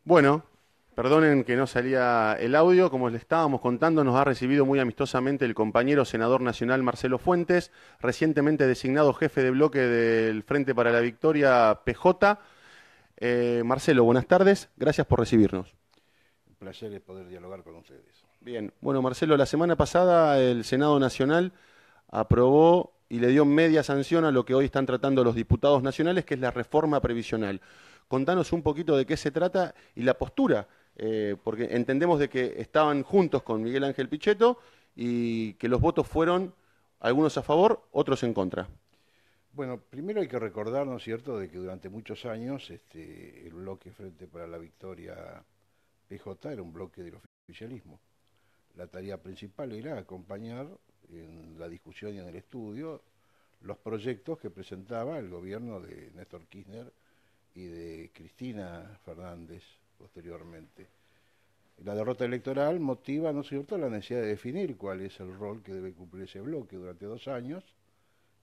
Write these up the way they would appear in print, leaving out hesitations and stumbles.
Bueno, perdonen que no salía el audio, como les estábamos contando, nos ha recibido muy amistosamente el compañero senador nacional Marcelo Fuentes, recientemente designado jefe de bloque del Frente para la Victoria PJ. Marcelo, buenas tardes, gracias por recibirnos. Un placer es poder dialogar con ustedes. Bien, bueno Marcelo, la semana pasada el Senado Nacional aprobó y le dio media sanción a lo que hoy están tratando los diputados nacionales, que es la reforma previsional. Contanos un poquito de qué se trata y la postura, porque entendemos de que estaban juntos con Miguel Ángel Pichetto y que los votos fueron algunos a favor, otros en contra. Bueno, primero hay que recordar, ¿no es cierto?, de que durante muchos años el bloque Frente para la Victoria PJ era un bloque del oficialismo. La tarea principal era acompañar en la discusión y en el estudio los proyectos que presentaba el gobierno de Néstor Kirchner y de Cristina Fernández posteriormente. La derrota electoral motiva, ¿no es cierto?, la necesidad de definir cuál es el rol que debe cumplir ese bloque durante 2 años.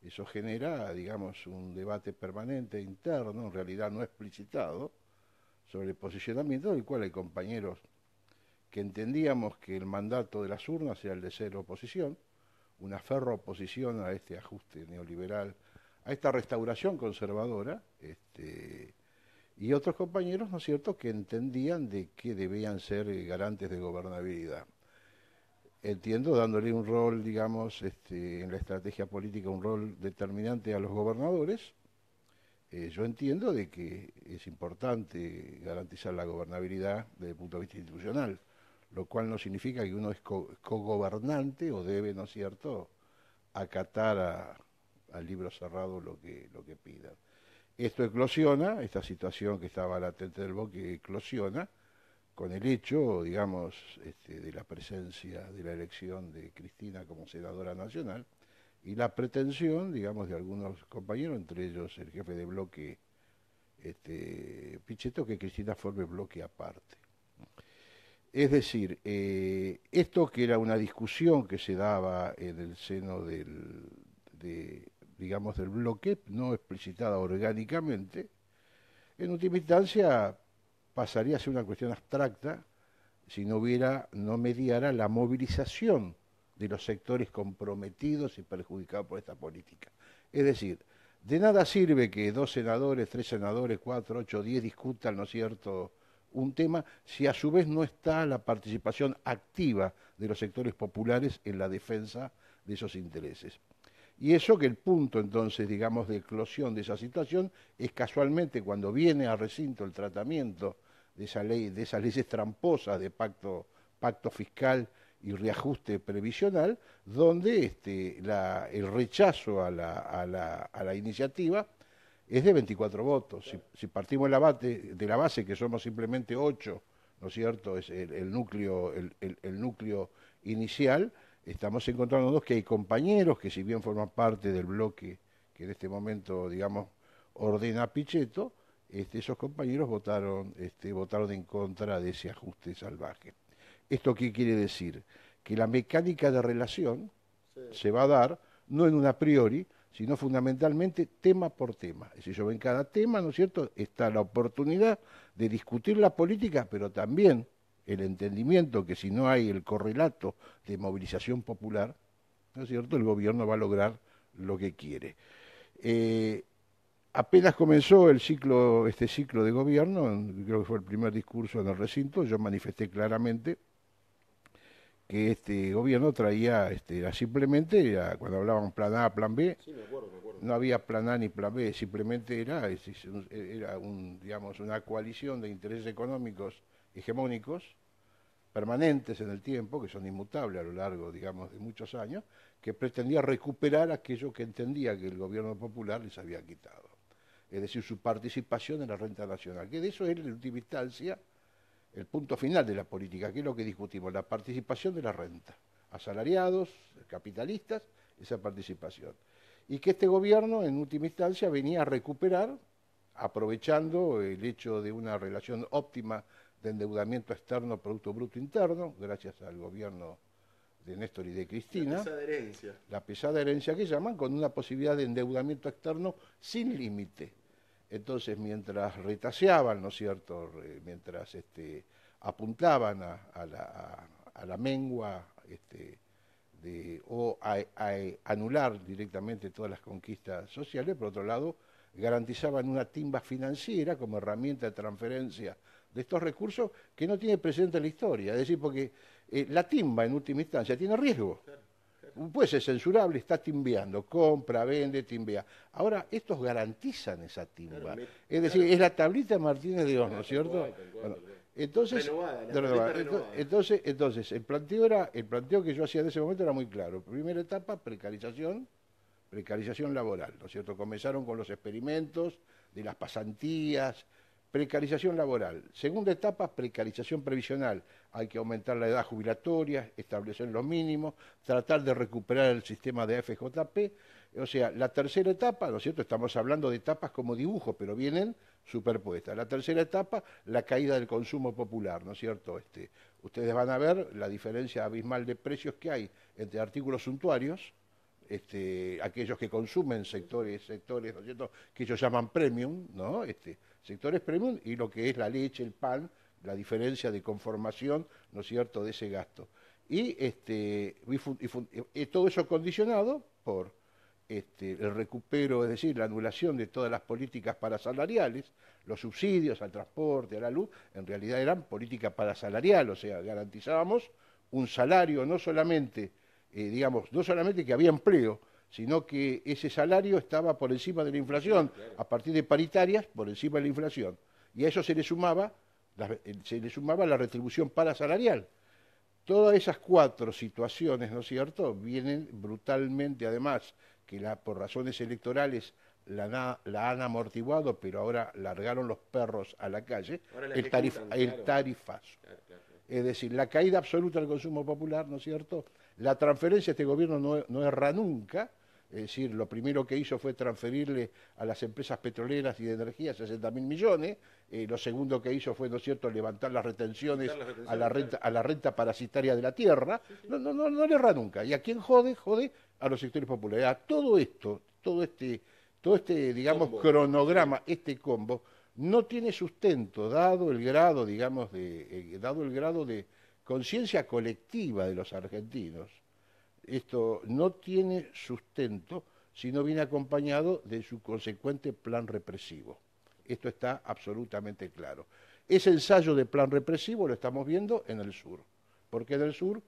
Eso genera, digamos, un debate permanente interno, en realidad no explicitado, sobre el posicionamiento del cual hay compañeros que entendíamos que el mandato de las urnas era el de ser oposición, una ferra oposición a este ajuste neoliberal, a esta restauración conservadora, y otros compañeros, ¿no es cierto?, que entendían de que debían ser garantes de gobernabilidad. Entiendo dándole un rol, digamos, en la estrategia política, un rol determinante a los gobernadores. Yo entiendo de que es importante garantizar la gobernabilidad desde el punto de vista institucional, lo cual no significa que uno es cogobernante o debe, ¿no es cierto?, acatar al libro cerrado lo que pidan. Esto eclosiona, esta situación que estaba latente del bloque eclosiona, con el hecho, digamos, de la presencia de la elección de Cristina como senadora nacional y la pretensión, digamos, de algunos compañeros, entre ellos el jefe de bloque Pichetto, que Cristina forme bloque aparte. Es decir, esto que era una discusión que se daba en el seno digamos, del bloque, no explicitada orgánicamente, en última instancia pasaría a ser una cuestión abstracta si no mediara la movilización de los sectores comprometidos y perjudicados por esta política. Es decir, de nada sirve que 2 senadores, 3 senadores, 4, 8, 10 discutan, ¿no es cierto?, un tema si a su vez no está la participación activa de los sectores populares en la defensa de esos intereses. Y eso que el punto entonces, digamos, de eclosión de esa situación es casualmente cuando viene al recinto el tratamiento de esa ley, de esas leyes tramposas de pacto fiscal y reajuste previsional, donde el rechazo a la iniciativa es de 24 votos. Si partimos de la base que somos simplemente 8, ¿no es cierto? Es el núcleo, el núcleo inicial. Estamos encontrándonos que hay compañeros que si bien forman parte del bloque que en este momento, digamos, ordena a Pichetto, esos compañeros votaron en contra de ese ajuste salvaje. ¿Esto qué quiere decir? Que la mecánica de relación se va a dar no en un a priori, sino fundamentalmente tema por tema. Es decir, yo en cada tema, ¿no es cierto?, está la oportunidad de discutir la política, pero también el entendimiento que si no hay el correlato de movilización popular, ¿no es cierto?, el gobierno va a lograr lo que quiere. Eh, Apenas comenzó este ciclo de gobierno, creo que fue el primer discurso en el recinto, yo manifesté claramente que este gobierno traía, cuando hablaban plan A, plan B, Sí, me acuerdo, me acuerdo. no había plan A ni plan B, simplemente era digamos, una coalición de intereses económicos hegemónicos permanentes en el tiempo, que son inmutables a lo largo, digamos, de muchos años, que pretendía recuperar aquello que entendía que el gobierno popular les había quitado. Es decir, su participación en la renta nacional, que de eso es, en última instancia, el punto final de la política, que es lo que discutimos, la participación de la renta, asalariados, capitalistas, esa participación. Y que este gobierno, en última instancia, venía a recuperar, aprovechando el hecho de una relación óptima de endeudamiento externo, Producto Bruto Interno, gracias al gobierno de Néstor y de La Cristina, pesada herencia. la pesada herencia que llaman, con una posibilidad de endeudamiento externo sin límite. Entonces, mientras retaseaban, ¿no es cierto?, mientras apuntaban a la mengua o a anular directamente todas las conquistas sociales, por otro lado, garantizaban una timba financiera como herramienta de transferencia de estos recursos que no tiene precedente en la historia. Es decir, porque la timba, en última instancia, tiene riesgo. Puede ser censurable, está timbeando, compra, vende, timbea. Ahora, estos garantizan esa timba. Es decir, es la tablita de Martínez de Oz, ¿no es cierto? Bueno, entonces, entonces, el planteo que yo hacía en ese momento era muy claro. Primera etapa, precarización laboral, ¿no es cierto? Comenzaron con los experimentos de las pasantías, precarización laboral. Segunda etapa, precarización previsional. Hay que aumentar la edad jubilatoria, establecer los mínimos, tratar de recuperar el sistema de AFJP. O sea, la tercera etapa, ¿no es cierto? Estamos hablando de etapas como dibujos, pero vienen superpuestas. La tercera etapa, la caída del consumo popular, ¿no es cierto? Ustedes van a ver la diferencia abismal de precios que hay entre artículos suntuarios, aquellos que consumen sectores, ¿no es cierto?, que ellos llaman premium, ¿no? Sectores premium, y lo que es la leche, el pan, la diferencia de conformación, ¿no es cierto?, de ese gasto. Y todo eso condicionado por el recupero, es decir, la anulación de todas las políticas parasalariales, los subsidios al transporte, a la luz, en realidad eran política parasalarial, o sea, garantizábamos un salario no solamente no solamente que había empleo, sino que ese salario estaba por encima de la inflación, a partir de paritarias por encima de la inflación. Y a eso se le sumaba la retribución parasalarial. Todas esas cuatro situaciones, ¿no es cierto?, vienen brutalmente, además, que por razones electorales la han amortiguado, pero ahora largaron los perros a la calle, el tarifazo. Claro. Es decir, la caída absoluta del consumo popular, ¿no es cierto? La transferencia, este gobierno no erra nunca, es decir, lo primero que hizo fue transferirle a las empresas petroleras y de energía 60.000 millones, lo segundo que hizo fue, ¿no es cierto?, levantar las retenciones a la renta parasitaria de la tierra, no le erra nunca. ¿Y a quién jode? Jode a los sectores populares. A todo este, digamos, cronograma, este combo, no tiene sustento, dado el grado, digamos, dado el grado de conciencia colectiva de los argentinos. Esto no tiene sustento si no viene acompañado de su consecuente plan represivo. Esto está absolutamente claro. Ese ensayo de plan represivo lo estamos viendo en el sur, porque en el sur,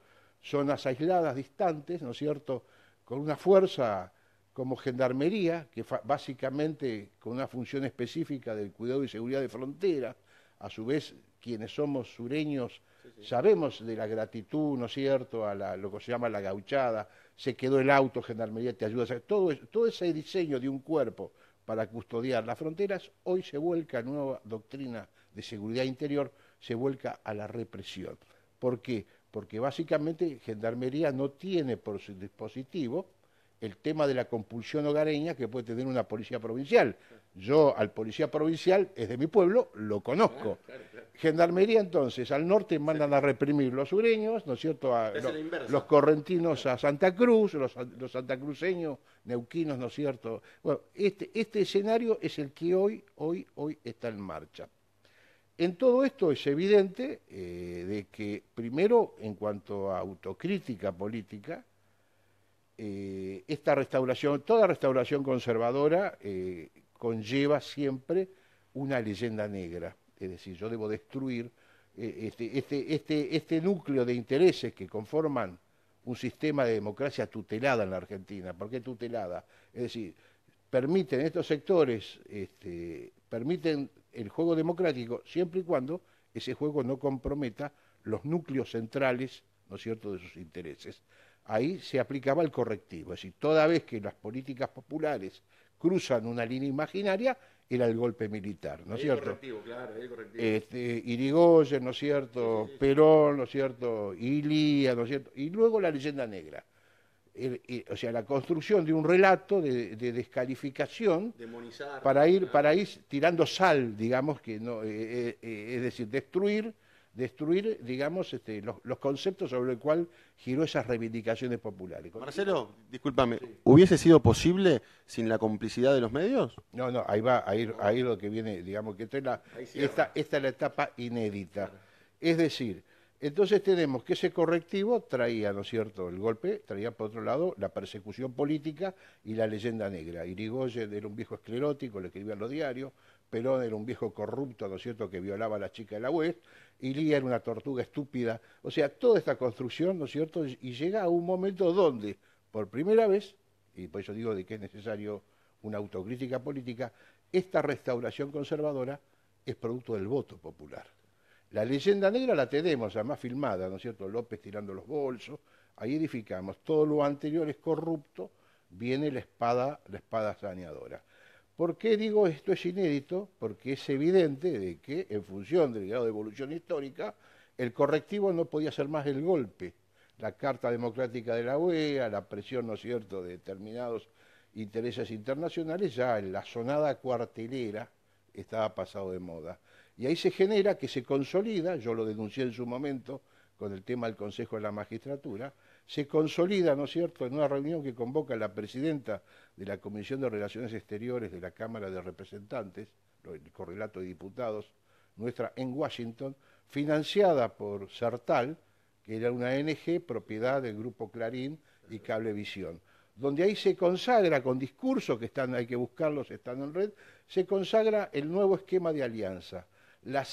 zonas aisladas, distantes, ¿no es cierto?, con una fuerza como Gendarmería, que básicamente con una función específica del cuidado y seguridad de frontera, a su vez quienes somos sureños sabemos de la gratitud, ¿no es cierto?, a lo que se llama la gauchada, se quedó el auto, Gendarmería te ayuda, todo ese diseño de un cuerpo para custodiar las fronteras, hoy se vuelca, nueva doctrina de seguridad interior, se vuelca a la represión. ¿Por qué? Porque básicamente Gendarmería no tiene por su dispositivo el tema de la compulsión hogareña que puede tener una policía provincial. Yo al policía provincial, es de mi pueblo, lo conozco. Claro. Gendarmería, entonces, al norte mandan a reprimir los sureños, ¿no es cierto?, los correntinos a Santa Cruz, los santacruceños, neuquinos, ¿no es cierto? Bueno, este escenario es el que hoy está en marcha. En todo esto es evidente de que, primero, en cuanto a autocrítica política, esta restauración, toda restauración conservadora conlleva siempre una leyenda negra. Es decir, yo debo destruir este núcleo de intereses que conforman un sistema de democracia tutelada en la Argentina. ¿Por qué tutelada? Es decir, permiten estos sectores, permiten el juego democrático siempre y cuando ese juego no comprometa los núcleos centrales, ¿no es cierto?, de sus intereses. Ahí se aplicaba el correctivo, es decir, toda vez que las políticas populares cruzan una línea imaginaria, era el golpe militar, ¿no es cierto? Correctivo, claro, el correctivo. Irigoyen, ¿no es cierto? Sí. Perón, ¿no es cierto? Ilía, ¿no es cierto? Y luego la leyenda negra. O sea, la construcción de un relato de descalificación demonizar, para ir tirando sal, digamos, que no, es decir, destruir destruir, digamos, los conceptos sobre el cual giró esas reivindicaciones populares. Marcelo, discúlpame, sí. ¿Hubiese sido posible sin la complicidad de los medios? No, no, ahí lo que viene, digamos, que esta es la etapa inédita. Claro. Es decir, entonces tenemos que ese correctivo traía, ¿no es cierto?, el golpe, traía por otro lado la persecución política y la leyenda negra. Irigoyen era un viejo esclerótico, le escribía en los diarios, Perón era un viejo corrupto, ¿no es cierto?, que violaba a la chica de la UES, y Lía era una tortuga estúpida. O sea, toda esta construcción, ¿no es cierto?, y llega a un momento donde, por primera vez, y por eso digo de que es necesario una autocrítica política, esta restauración conservadora es producto del voto popular. La leyenda negra la tenemos, además filmada, ¿no es cierto?, López tirando los bolsos, ahí edificamos, todo lo anterior es corrupto, viene la espada saneadora. ¿Por qué digo esto es inédito? Porque es evidente de que, en función del grado de evolución histórica, el correctivo no podía ser más el golpe. La Carta Democrática de la OEA, la presión, ¿no es cierto?, de determinados intereses internacionales, ya en la sonada cuartelera estaba pasado de moda. Y ahí se genera que se consolida, yo lo denuncié en su momento con el tema del Consejo de la Magistratura, se consolida, ¿no es cierto?, en una reunión que convoca la presidenta de la Comisión de Relaciones Exteriores de la Cámara de Representantes, el correlato de diputados, nuestra en Washington, financiada por Sertal, que era una ONG propiedad del Grupo Clarín y Cablevisión, donde ahí se consagra, con discursos que están, hay que buscarlos, están en red, se consagra el nuevo esquema de alianza. La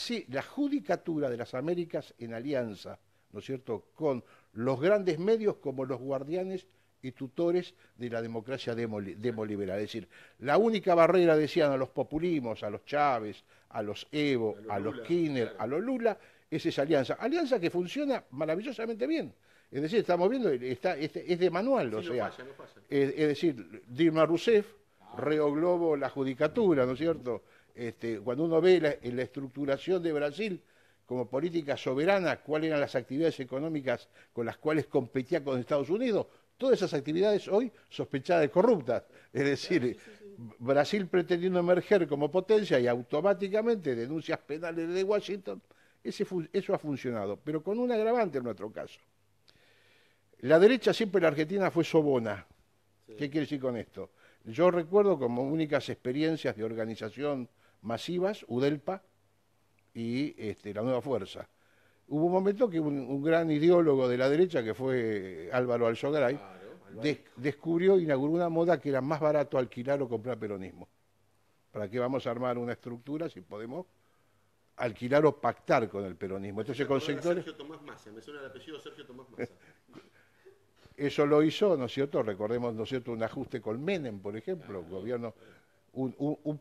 judicatura de las Américas en alianza, ¿no es cierto?, con los grandes medios como los guardianes y tutores de la democracia demoliberal. Es decir, la única barrera, decían, a los populismos, a los Chávez, a los Evo, a los Kirchner, a los Lula, es esa alianza. Alianza que funciona maravillosamente bien. Es decir, estamos viendo, es de manual, sí, o sea, no falla. Es decir, Dilma Rousseff, Reo Globo, la judicatura, ¿no es cierto? Cuando uno ve la estructuración de Brasil como política soberana, cuáles eran las actividades económicas con las cuales competía con Estados Unidos, todas esas actividades hoy sospechadas de corruptas. Es decir, Brasil pretendiendo emerger como potencia y automáticamente denuncias penales de Washington, eso ha funcionado, pero con un agravante en nuestro caso. La derecha siempre en la Argentina fue sobona. Sí. ¿Qué quiere decir con esto? Yo recuerdo como únicas experiencias de organización masivas, UDELPA y la Nueva Fuerza. Hubo un momento que un gran ideólogo de la derecha, que fue Álvaro Alzogray, claro, descubrió, inauguró una moda que era más barato alquilar o comprar peronismo. ¿Para qué vamos a armar una estructura si podemos alquilar o pactar con el peronismo? Entonces, con sectores... Sergio Tomás Massa, me suena el apellido Sergio Tomás Massa. Eso lo hizo, ¿no es cierto? Recordemos, ¿no es cierto?, un ajuste con Menem, por ejemplo, gobierno, un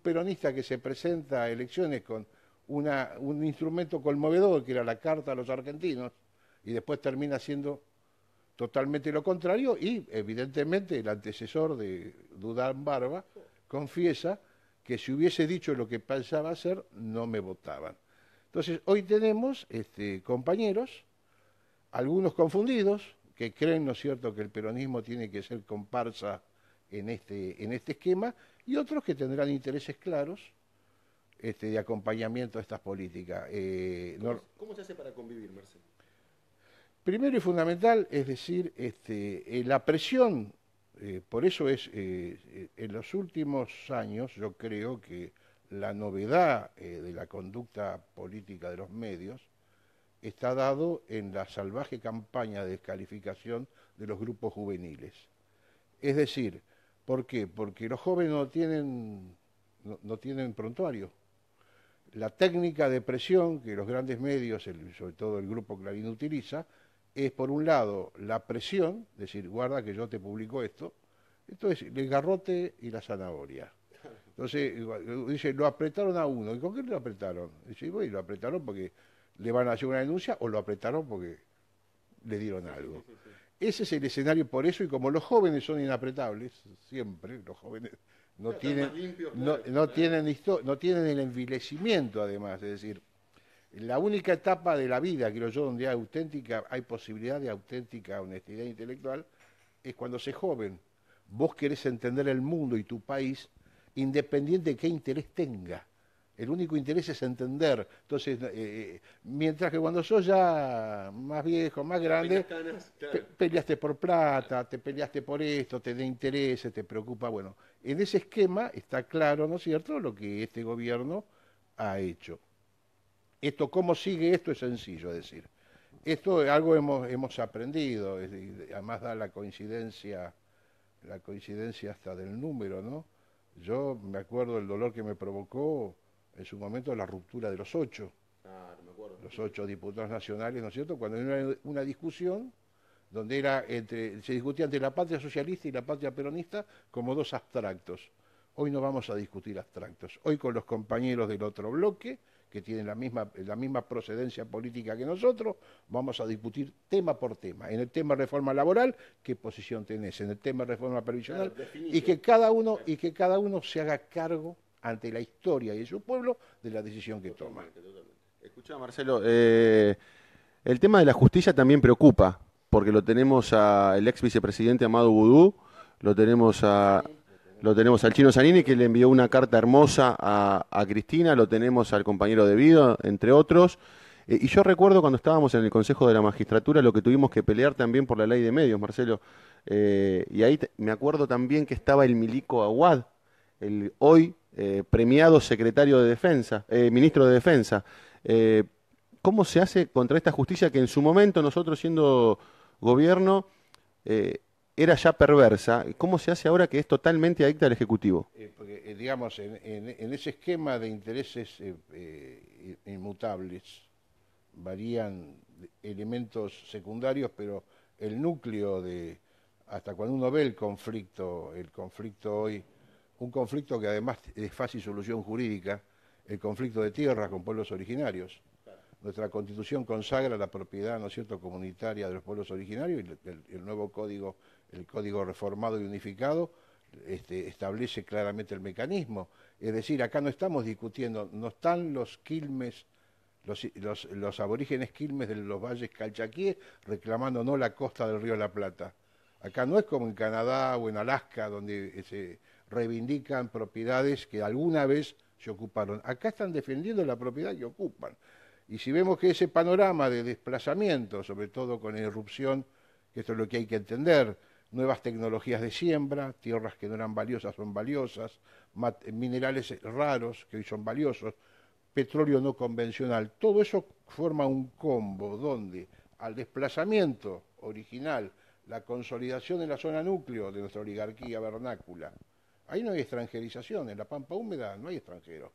peronista que se presenta a elecciones con un instrumento conmovedor, que era la Carta a los argentinos, y después termina siendo totalmente lo contrario, y evidentemente el antecesor de Dudán Barba confiesa que si hubiese dicho lo que pensaba hacer, no me votaban. Entonces, hoy tenemos compañeros, algunos confundidos, que creen, ¿no es cierto?, que el peronismo tiene que ser comparsa en este esquema, y otros que tendrán intereses claros de acompañamiento a estas políticas. ¿Cómo se hace para convivir, Marcelo? Primero y fundamental, es decir, la presión, por eso es, en los últimos años, yo creo que la novedad de la conducta política de los medios está dado en la salvaje campaña de descalificación de los grupos juveniles. Es decir, ¿por qué? Porque los jóvenes no tienen prontuario. La técnica de presión que los grandes medios, sobre todo el Grupo Clarín, utiliza, es por un lado la presión, decir, guarda que yo te publico esto, entonces el garrote y la zanahoria. Entonces, dice, lo apretaron a uno. ¿Y con qué lo apretaron? Dice, bueno, lo apretaron porque le van a hacer una denuncia, o lo apretaron porque le dieron algo. Ese es el escenario, por eso, y como los jóvenes son inapretables, siempre, los jóvenes no tienen el envilecimiento, además, es decir, la única etapa de la vida, creo yo, donde hay posibilidad de auténtica honestidad intelectual, es cuando se joven. Vos querés entender el mundo y tu país, independiente de qué interés tenga. El único interés es entender. Entonces, mientras que cuando sos ya más viejo, más grande, peleaste por plata, te peleaste por esto, te da intereses, te preocupa. Bueno, en ese esquema está claro, ¿no es cierto?, lo que este gobierno ha hecho. Esto, ¿cómo sigue esto? Es sencillo decir. Esto es algo hemos aprendido, además da la coincidencia hasta del número, ¿no? Yo me acuerdo el dolor que me provocó en su momento la ruptura de los 8, me acuerdo. los 8 diputados nacionales, ¿no es cierto?, cuando era una discusión donde se discutía entre la patria socialista y la patria peronista como dos abstractos. Hoy no vamos a discutir abstractos. Hoy con los compañeros del otro bloque, que tienen la misma procedencia política que nosotros, vamos a discutir tema por tema. En el tema reforma laboral, ¿qué posición tenés? En el tema reforma previsional, claro, y que cada uno se haga cargo ante la historia y de su pueblo de la decisión que toma. Escuchá, Marcelo, el tema de la justicia también preocupa, porque lo tenemos al ex vicepresidente Amado Boudou, lo tenemos al Chino Zanini, que le envió una carta hermosa a Cristina, lo tenemos al compañero de Vido, entre otros. Y yo recuerdo cuando estábamos en el Consejo de la Magistratura lo que tuvimos que pelear también por la ley de medios, Marcelo. Y ahí me acuerdo también que estaba el Milico Aguad, el hoy premiado secretario de Defensa, ministro de Defensa. ¿Cómo se hace contra esta justicia que en su momento nosotros siendo gobierno era ya perversa? ¿Cómo se hace ahora que es totalmente adicta al Ejecutivo? Porque, digamos, en ese esquema de intereses inmutables varían elementos secundarios, pero el núcleo hasta cuando uno ve el conflicto hoy, un conflicto que además es fácil solución jurídica, el conflicto de tierras con pueblos originarios. Nuestra Constitución consagra la propiedad, ¿no es cierto?, comunitaria de los pueblos originarios, y el nuevo código, el código reformado y unificado, establece claramente el mecanismo. Es decir, acá no estamos discutiendo, no están los quilmes, los aborígenes quilmes de los valles calchaquíes reclamando no la costa del río de la Plata. Acá no es como en Canadá o en Alaska, donde se reivindican propiedades que alguna vez se ocuparon. Acá están defendiendo la propiedad que ocupan. Y si vemos que ese panorama de desplazamiento, sobre todo con la irrupción, que esto es lo que hay que entender, nuevas tecnologías de siembra, tierras que no eran valiosas son valiosas, minerales raros que hoy son valiosos, petróleo no convencional, todo eso forma un combo donde al desplazamiento original, la consolidación en la zona núcleo de nuestra oligarquía vernácula, ahí no hay extranjerización, en la Pampa Húmeda no hay extranjeros.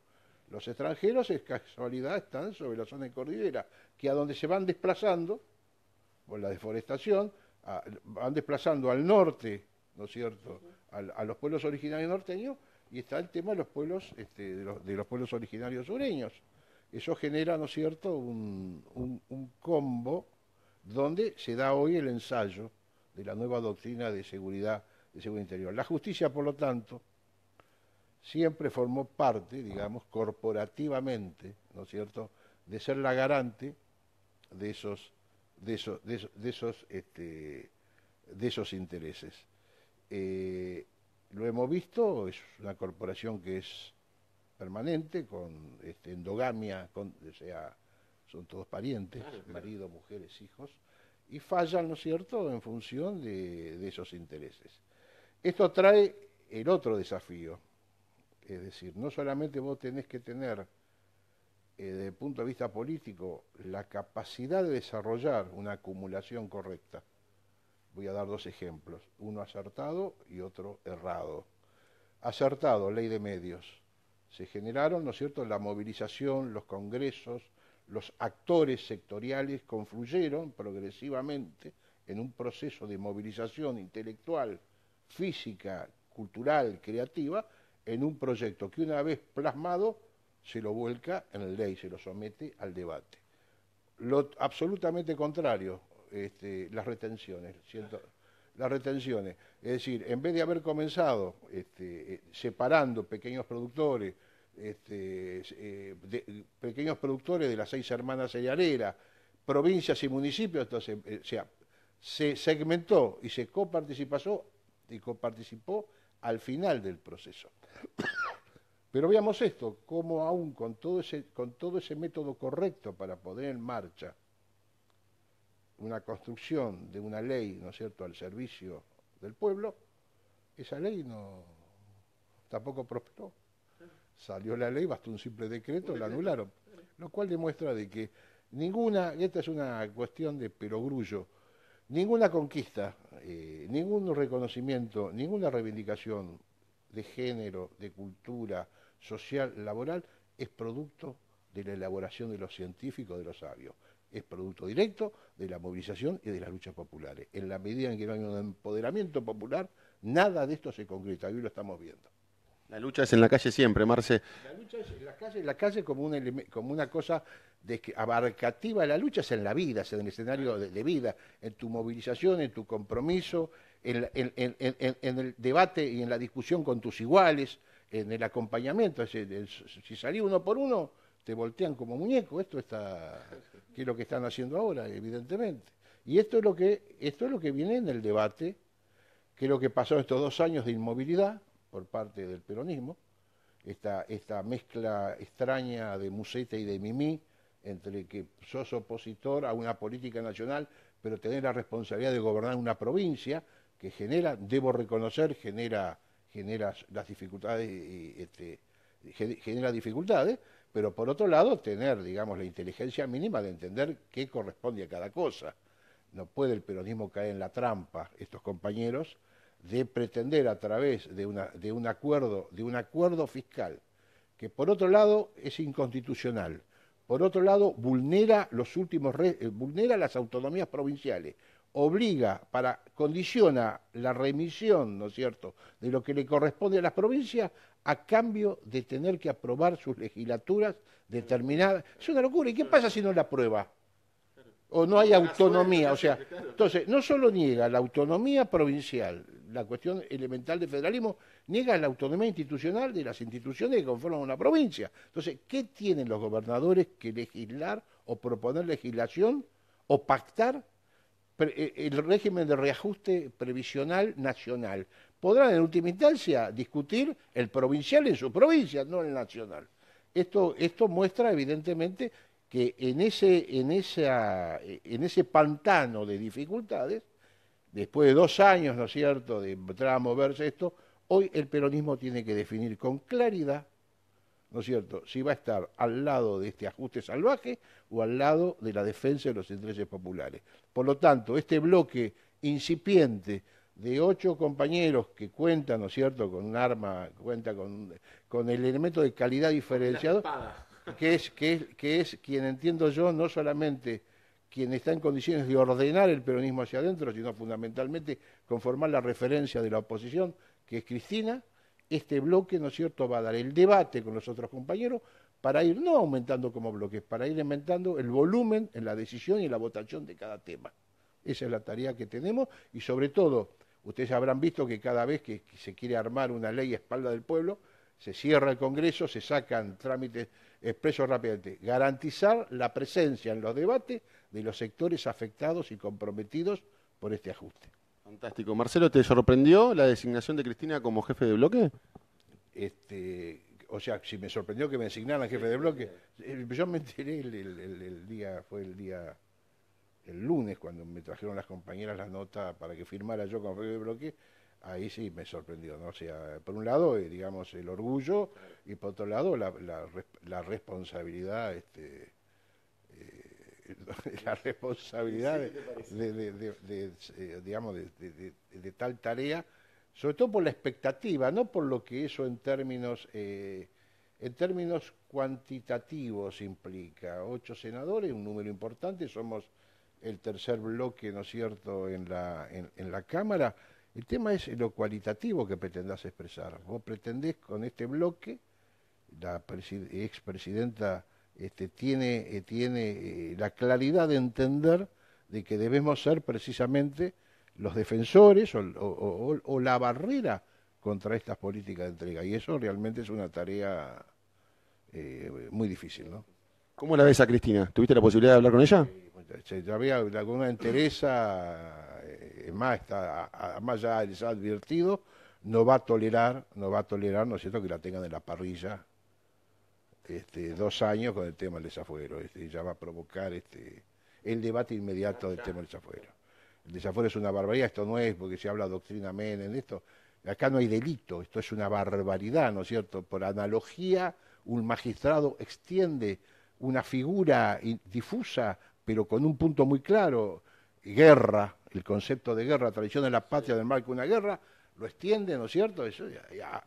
Los extranjeros, es casualidad, están sobre la zona de cordillera, que a donde se van desplazando, por la deforestación, van desplazando al norte, ¿no es cierto?, a los pueblos originarios norteños, y está el tema de los pueblos, de los pueblos originarios sureños. Eso genera, ¿no es cierto?, un combo donde se da hoy el ensayo de la nueva doctrina de seguridad interior. La justicia, por lo tanto, siempre formó parte, digamos, corporativamente, ¿no es cierto?, de ser la garante de esos intereses. Lo hemos visto, es una corporación que es permanente, con endogamia, o sea, son todos parientes, marido, mujeres, hijos, y fallan, ¿no es cierto?, en función de esos intereses. Esto trae el otro desafío, es decir, no solamente vos tenés que tener, desde el punto de vista político, la capacidad de desarrollar una acumulación correcta. Voy a dar dos ejemplos, uno acertado y otro errado. Acertado, ley de medios. Se generaron, ¿no es cierto?, la movilización, los congresos, los actores sectoriales confluyeron progresivamente en un proceso de movilización intelectual, física, cultural, creativa, en un proyecto que una vez plasmado se lo vuelca en la ley, se lo somete al debate. Lo absolutamente contrario, las retenciones, es decir, en vez de haber comenzado separando pequeños productores, pequeños productores de las 6 hermanas cerealeras, provincias y municipios, entonces se segmentó y se coparticipó al final del proceso. Pero veamos esto, cómo aún con todo ese método correcto para poner en marcha una construcción de una ley, ¿no es cierto?, al servicio del pueblo, esa ley tampoco prosperó. Salió la ley, bastó un simple decreto, la anularon. Lo cual demuestra de que esta es una cuestión de perogrullo, ninguna conquista, ningún reconocimiento, ninguna reivindicación de género, de cultura, social, laboral, es producto de la elaboración de los científicos, de los sabios. Es producto directo de la movilización y de las luchas populares. En la medida en que no hay un empoderamiento popular, nada de esto se concreta, hoy lo estamos viendo. La lucha es en la calle siempre, Marce. La lucha es en la calle como una cosa abarcativa. La lucha es en la vida, es en el escenario de vida, en tu movilización, en tu compromiso, en el debate y en la discusión con tus iguales, en el acompañamiento. Si salís uno por uno, te voltean como muñeco. Que es lo que están haciendo ahora, evidentemente. Y esto es lo que viene en el debate, que es lo que pasó estos 2 años de inmovilidad por parte del peronismo, esta mezcla extraña de museta y de mimí, entre que sos opositor a una política nacional, pero tenés la responsabilidad de gobernar una provincia, que debo reconocer, genera las dificultades, genera dificultades, pero por otro lado tener, digamos, la inteligencia mínima de entender qué corresponde a cada cosa. No puede el peronismo caer en la trampa, estos compañeros, de pretender a través de un acuerdo fiscal, que por otro lado es inconstitucional, por otro lado vulnera las autonomías provinciales, condiciona la remisión, ¿no es cierto?, de lo que le corresponde a las provincias a cambio de tener que aprobar sus legislaturas determinadas. Es una locura. ¿Y qué pasa si no la aprueba? O no hay autonomía, o sea, entonces no solo niega la autonomía provincial, la cuestión elemental del federalismo, niega la autonomía institucional de las instituciones que conforman una provincia. Entonces, ¿qué tienen los gobernadores que legislar o proponer legislación o pactar el régimen de reajuste previsional nacional? Podrán en última instancia discutir el provincial en su provincia, no el nacional. Esto muestra evidentemente que en ese pantano de dificultades, después de 2 años, ¿no es cierto?, de empezar a moverse esto, hoy el peronismo tiene que definir con claridad, ¿no es cierto?, si va a estar al lado de este ajuste salvaje o al lado de la defensa de los intereses populares. Por lo tanto, este bloque incipiente de 8 compañeros que cuentan, ¿no es cierto?, con un arma, cuenta con el elemento de calidad diferenciado, que es quien entiendo yo, no solamente quien está en condiciones de ordenar el peronismo hacia adentro, sino fundamentalmente conformar la referencia de la oposición, que es Cristina. Este bloque, ¿no es cierto?, va a dar el debate con los otros compañeros para ir, no aumentando como bloques, para ir aumentando el volumen en la decisión y en la votación de cada tema. Esa es la tarea que tenemos y sobre todo, ustedes habrán visto que cada vez que se quiere armar una ley a espalda del pueblo, se cierra el Congreso, se sacan trámites expresos rápidamente. Garantizar la presencia en los debates de los sectores afectados y comprometidos por este ajuste. Fantástico. Marcelo, ¿te sorprendió la designación de Cristina como jefe de bloque? O sea, si me sorprendió que me designaran jefe de bloque, yo me enteré el lunes, cuando me trajeron las compañeras las notas para que firmara yo como jefe de bloque. Ahí sí me sorprendió, ¿no? O sea, por un lado, digamos, el orgullo y por otro lado, la responsabilidad, la responsabilidad de tal tarea, sobre todo por la expectativa, no por lo que eso en términos cuantitativos implica. 8 senadores, un número importante, somos el tercer bloque, ¿no es cierto?, en la Cámara. El tema es lo cualitativo que pretendás expresar. Vos pretendés con este bloque, la expresidenta tiene la claridad de entender de que debemos ser precisamente los defensores o la barrera contra estas políticas de entrega. Y eso realmente es una tarea muy difícil, ¿no? ¿Cómo la ves a Cristina? ¿Tuviste la posibilidad de hablar con ella? Ya había alguna entereza, más ya les ha advertido, no va a tolerar, ¿no es cierto?, que la tengan en la parrilla 2 años con el tema del desafuero. Ya va a provocar el debate inmediato del tema del desafuero. El desafuero es una barbaridad, esto no es porque se habla doctrina Menem, esto, acá no hay delito, esto es una barbaridad, ¿no es cierto? Por analogía, un magistrado extiende una figura difusa, pero con un punto muy claro, guerra, el concepto de guerra, traición de la patria del marco de una guerra, lo extiende, ¿no es cierto?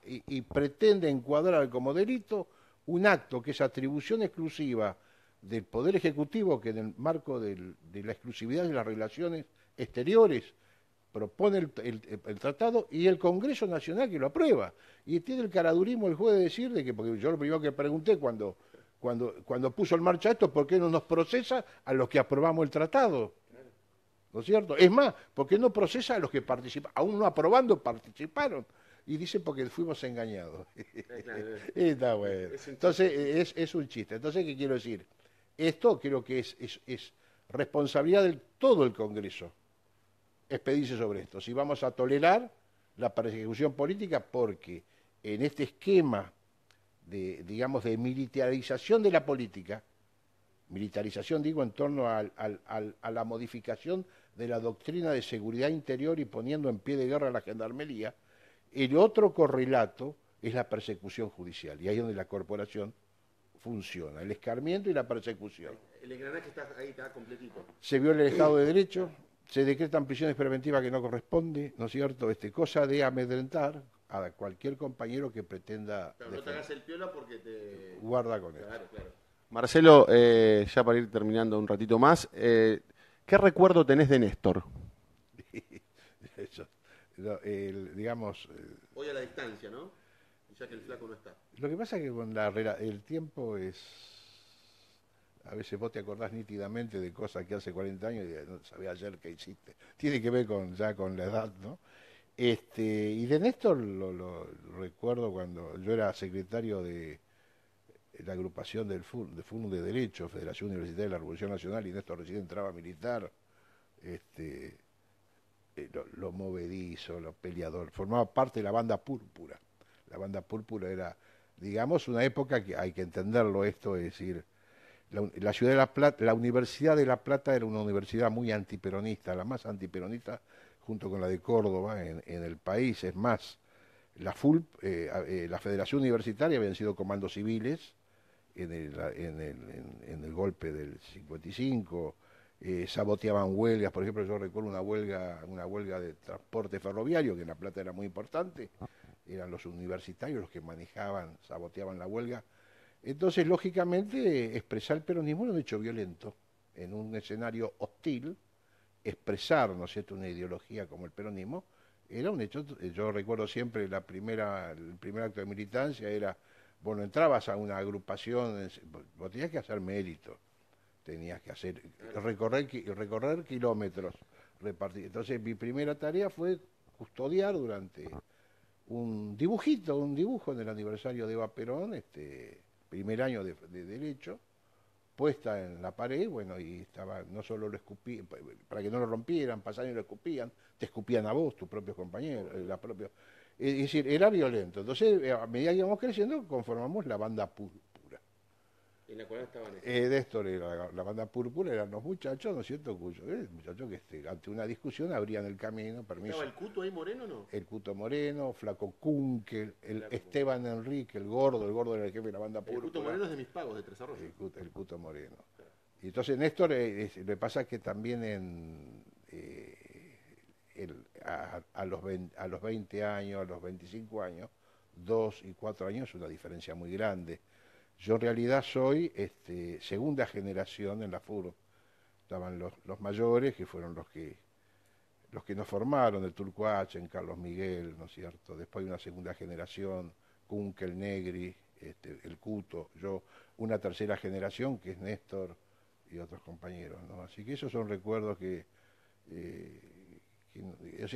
Y pretende encuadrar como delito un acto que es atribución exclusiva del Poder Ejecutivo, que en el marco de la exclusividad de las relaciones exteriores propone el tratado, y el Congreso Nacional que lo aprueba. Y tiene el caradurismo el juez de decir de que, porque yo lo primero que pregunté cuando puso en marcha esto, ¿por qué no nos procesa a los que aprobamos el tratado? ¿No es cierto? Es más, ¿por qué no procesa a los que participaron? Aún no aprobando, participaron. Y dice porque fuimos engañados. Está bueno. Entonces, es un chiste. Entonces, ¿qué quiero decir? Esto creo que es responsabilidad de todo el Congreso expedirse sobre esto. Si vamos a tolerar la persecución política, porque en este esquema digamos, de militarización de la política, militarización digo en torno a la modificación de la doctrina de seguridad interior y poniendo en pie de guerra a la gendarmería, el otro correlato es la persecución judicial, y ahí es donde la corporación funciona, el escarmiento y la persecución. El engranaje está ahí, está completito. Se viola el Estado de Derecho, se decretan prisiones preventivas que no corresponde, ¿no es cierto? Cosa de amedrentar a cualquier compañero que pretenda... Claro, no te hagas el piola porque te... Guarda con eso. Claro, claro. Marcelo, ya para ir terminando un ratito más, ¿qué recuerdo tenés de Néstor? Eso, digamos... Hoy a la distancia, ¿no? Ya que el flaco no está. Lo que pasa es que con el tiempo es... A veces vos te acordás nítidamente de cosas que hace 40 años y no sabía ayer qué hiciste. Tiene que ver ya con la edad, ¿no? Y de Néstor lo recuerdo cuando yo era secretario de la agrupación de FUN de Derecho, Federación Universitaria de la Revolución Nacional, y Néstor recién entraba militar, lo movedizo, lo peleador, formaba parte de la banda púrpura. La banda púrpura era, digamos, una época que hay que entenderlo esto, es decir, la ciudad de La Plata, la Universidad de La Plata era una universidad muy antiperonista, la más antiperonista junto con la de Córdoba en el país. Es más, la FULP, la Federación Universitaria, habían sido comandos civiles en el golpe del 55, saboteaban huelgas. Por ejemplo, yo recuerdo una huelga de transporte ferroviario, que en La Plata era muy importante, eran los universitarios los que manejaban, saboteaban la huelga. Entonces, lógicamente, expresar el peronismo era un hecho violento. En un escenario hostil, expresar, ¿no es cierto?, una ideología como el peronismo, era un hecho. Yo recuerdo siempre el primer acto de militancia era, bueno, entrabas a una agrupación, vos tenías que hacer mérito, tenías que recorrer kilómetros, repartir. Entonces, mi primera tarea fue custodiar durante un dibujo en el aniversario de Eva Perón, primer año de Derecho, puesta en la pared, bueno, y estaba, no solo lo escupían, para que no lo rompieran, pasaban y lo escupían, te escupían a vos, tus propios compañeros, es decir, era violento. Entonces, a medida que íbamos creciendo, conformamos la banda púrpura. ¿En la cual estaban? Néstor era la banda púrpura, eran los muchachos, ¿no es cierto? Muchachos que ante una discusión abrían el camino, permiso. ¿Estaba el Cuto ahí Moreno o no? El Cuto Moreno, Flaco Kunkel, Esteban Enrique, el gordo era el jefe de la banda púrpura. El Cuto Moreno es de Mis Pagos, de Tres Arroyos. El Cuto Moreno. Y entonces Néstor, le pasa que también a los 20 años, a los 25 años, 2 y 4 años es una diferencia muy grande. Yo en realidad soy segunda generación en la FUR. Estaban los mayores, que fueron los que nos formaron, el Turcuache, en Carlos Miguel, ¿no es cierto? Después hay una segunda generación, Kunkel, Negri, el Cuto, yo, una tercera generación que es Néstor y otros compañeros, ¿no? Así que esos son recuerdos que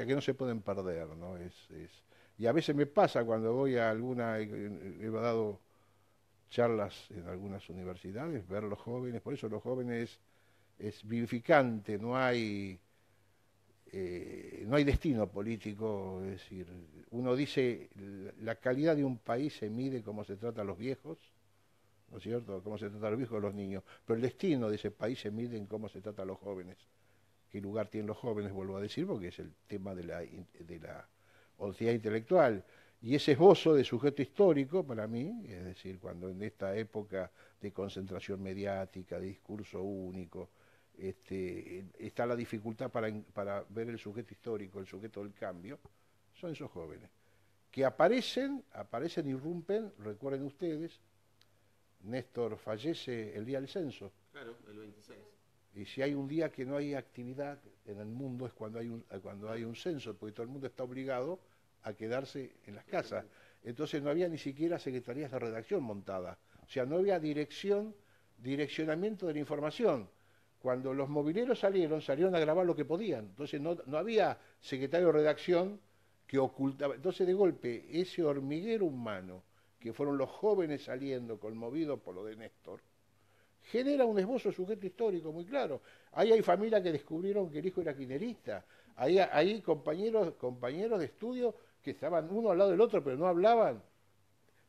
no se pueden perder, ¿no? Y a veces me pasa cuando voy a he dado charlas en algunas universidades, ver los jóvenes, por eso los jóvenes es vivificante, no hay no hay destino político, es decir, uno dice, la calidad de un país se mide cómo se trata a los viejos, ¿no es cierto? Cómo se trata a los viejos y a los niños, pero el destino de ese país se mide en cómo se trata a los jóvenes. ¿Qué lugar tienen los jóvenes? Vuelvo a decir, porque es el tema de la honestidad intelectual. Y ese esbozo de sujeto histórico, para mí, es decir, cuando en esta época de concentración mediática, de discurso único, está la dificultad para ver el sujeto histórico, el sujeto del cambio, son esos jóvenes, que aparecen, irrumpen, recuerden ustedes, Néstor fallece el día del censo. Claro, el 26. Y si hay un día que no hay actividad en el mundo es cuando hay un censo, porque todo el mundo está obligado a quedarse en las casas. Entonces no había ni siquiera secretarías de redacción montadas. O sea, no había direccionamiento de la información. Cuando los mobileros salieron a grabar lo que podían. Entonces no había secretario de redacción que ocultaba. Entonces de golpe ese hormiguero humano, que fueron los jóvenes saliendo conmovidos por lo de Néstor, genera un esbozo sujeto histórico muy claro. Ahí hay familias que descubrieron que el hijo era kirchnerista. Hay compañeros de estudio que estaban uno al lado del otro, pero no hablaban.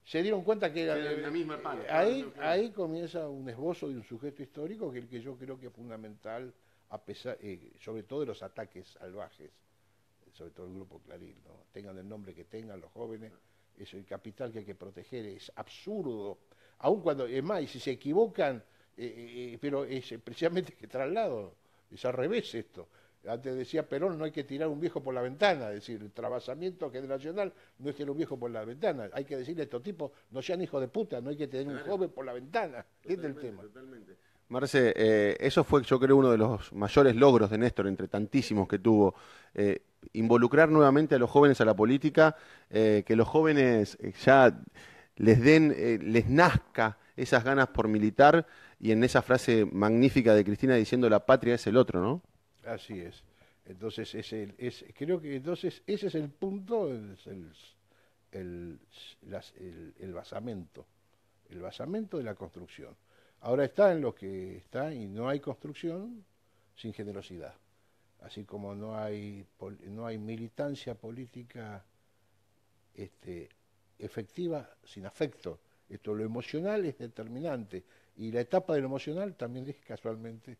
Se dieron cuenta que era la misma parte. Ahí comienza un esbozo de un sujeto histórico que yo creo que es fundamental, a pesar, sobre todo de los ataques salvajes, sobre todo el grupo Clarín, ¿no? Tengan el nombre que tengan los jóvenes, es el capital que hay que proteger, es absurdo. Aun cuando, es más, y si se equivocan, pero es precisamente que traslado, es al revés esto. Antes decía Perón, no hay que tirar un viejo por la ventana, es decir, el trabajamiento generacional no es tirar un viejo por la ventana, hay que decirle a estos tipos, no sean hijos de puta, no hay que tener un joven por la ventana, este es el tema. Totalmente. Marce, eso fue yo creo uno de los mayores logros de Néstor, entre tantísimos que tuvo, involucrar nuevamente a los jóvenes a la política, que los jóvenes ya les nazca esas ganas por militar, y en esa frase magnífica de Cristina diciendo la patria es el otro, ¿no? Así es. Entonces, creo que entonces ese es el punto, el basamento de la construcción. Ahora está en lo que está y no hay construcción sin generosidad. Así como no hay militancia política efectiva sin afecto. Lo emocional es determinante y la etapa de lo emocional también es casualmente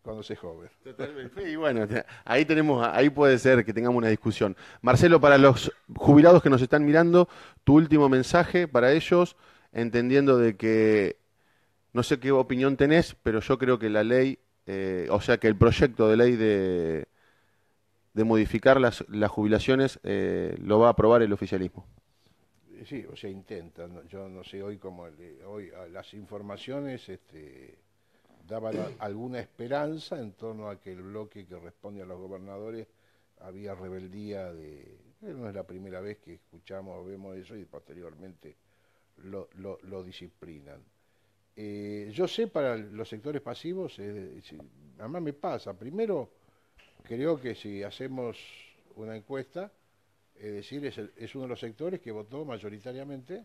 cuando se es joven. Totalmente. Y bueno, ahí puede ser que tengamos una discusión. Marcelo, para los jubilados que nos están mirando, tu último mensaje para ellos, entendiendo de que no sé qué opinión tenés, pero yo creo que la ley, o sea que el proyecto de ley de modificar las jubilaciones lo va a aprobar el oficialismo. Sí, o sea, intentan. Yo no sé, hoy las informaciones daban alguna esperanza en torno a que el bloque que responde a los gobernadores había rebeldía no es la primera vez que escuchamos o vemos eso y posteriormente lo disciplinan. Yo sé para los sectores pasivos, además me pasa, primero creo que si hacemos una encuesta, es decir, es uno de los sectores que votó mayoritariamente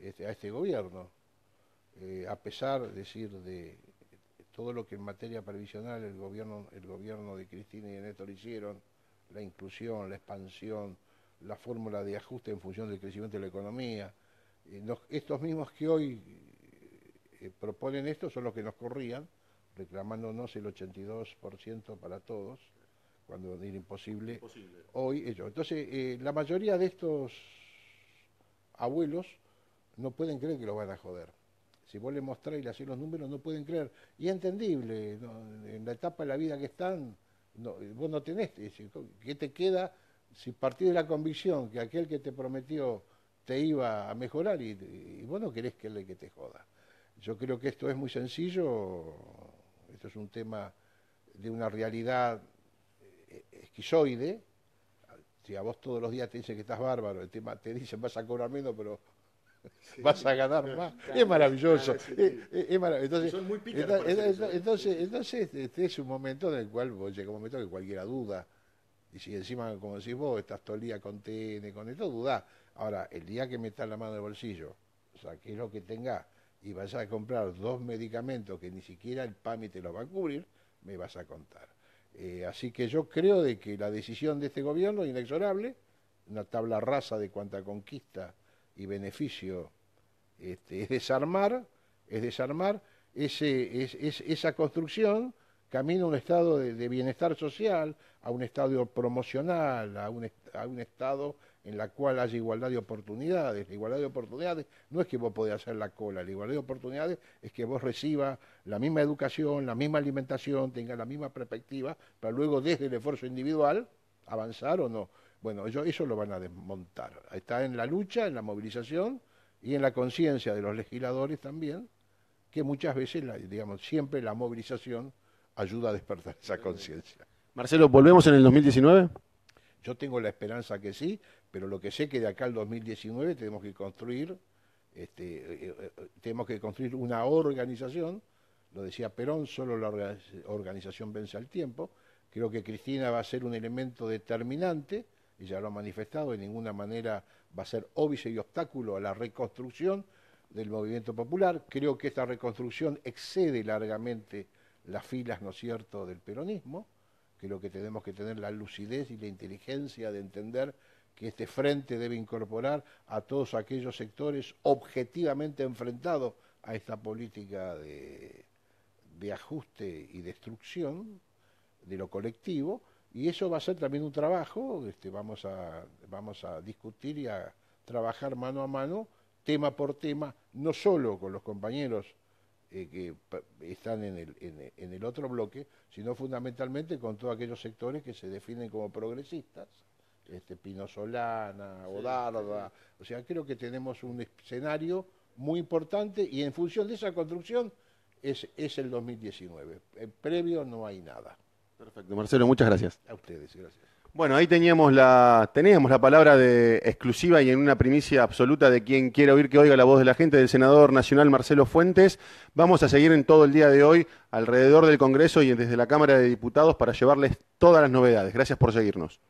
a este gobierno, a pesar de todo lo que en materia previsional el gobierno de Cristina y de Néstor hicieron, la inclusión, la expansión, la fórmula de ajuste en función del crecimiento de la economía, estos mismos que hoy proponen esto son los que nos corrían, reclamándonos el 82% para todos, cuando era imposible. Hoy ellos. Entonces, la mayoría de estos abuelos no pueden creer que lo van a joder. Si vos les mostrás y le hacés los números, no pueden creer. Y es entendible, ¿no? En la etapa de la vida que están, vos no tenés, ¿qué te queda si partís de la convicción que aquel que te prometió te iba a mejorar y vos no querés que él que te joda? Yo creo que esto es muy sencillo, esto es un tema de una realidad esquizoide. Si a vos todos los días te dicen que estás bárbaro, el tema te dicen vas a cobrar menos, pero sí, vas a ganar más. Claro, es maravilloso. Claro, sí. Es maravilloso. Entonces, son muy pícaros. Entonces este es un momento en el cual vos llega un momento que cualquiera duda. Y si encima, como decís vos, estás todo el día con TN, con esto, dudá. Ahora, el día que metas la mano en el bolsillo, saqués lo que tengas y vayas a comprar 2 medicamentos que ni siquiera el PAMI te los va a cubrir, me vas a contar. Así que yo creo de que la decisión de este gobierno es inexorable, una tabla rasa de cuanta conquista y beneficio es desarmar esa construcción camino a un estado de bienestar social, a un estado promocional, a un estado en la cual haya igualdad de oportunidades. La igualdad de oportunidades no es que vos podés hacer la cola, la igualdad de oportunidades es que vos recibas la misma educación, la misma alimentación, tengas la misma perspectiva, para luego desde el esfuerzo individual avanzar o no. Bueno, eso lo van a desmontar. Está en la lucha, en la movilización y en la conciencia de los legisladores también, que muchas veces, digamos, siempre la movilización ayuda a despertar esa conciencia. Marcelo, ¿volvemos en el 2019? Yo tengo la esperanza que sí, pero lo que sé que de acá al 2019 tenemos que construir una organización, lo decía Perón, solo la organización vence al tiempo. Creo que Cristina va a ser un elemento determinante, ella lo ha manifestado, de ninguna manera va a ser óbice y obstáculo a la reconstrucción del movimiento popular. Creo que esta reconstrucción excede largamente las filas, ¿no es cierto?, del peronismo. Creo que tenemos que tener la lucidez y la inteligencia de entender que este frente debe incorporar a todos aquellos sectores objetivamente enfrentados a esta política de ajuste y destrucción de lo colectivo, y eso va a ser también un trabajo. Vamos a discutir y a trabajar mano a mano, tema por tema, no solo con los compañeros que están en el otro bloque, sino fundamentalmente con todos aquellos sectores que se definen como progresistas, Pino Solana, Odarda. O sea, creo que tenemos un escenario muy importante y en función de esa construcción es el 2019. Previo no hay nada. Perfecto, Marcelo, muchas gracias. A ustedes, gracias. Bueno, ahí teníamos la palabra de exclusiva y en una primicia absoluta de quien quiera oír que oiga la voz de la gente, del senador nacional Marcelo Fuentes. Vamos a seguir en todo el día de hoy alrededor del Congreso y desde la Cámara de Diputados para llevarles todas las novedades. Gracias por seguirnos.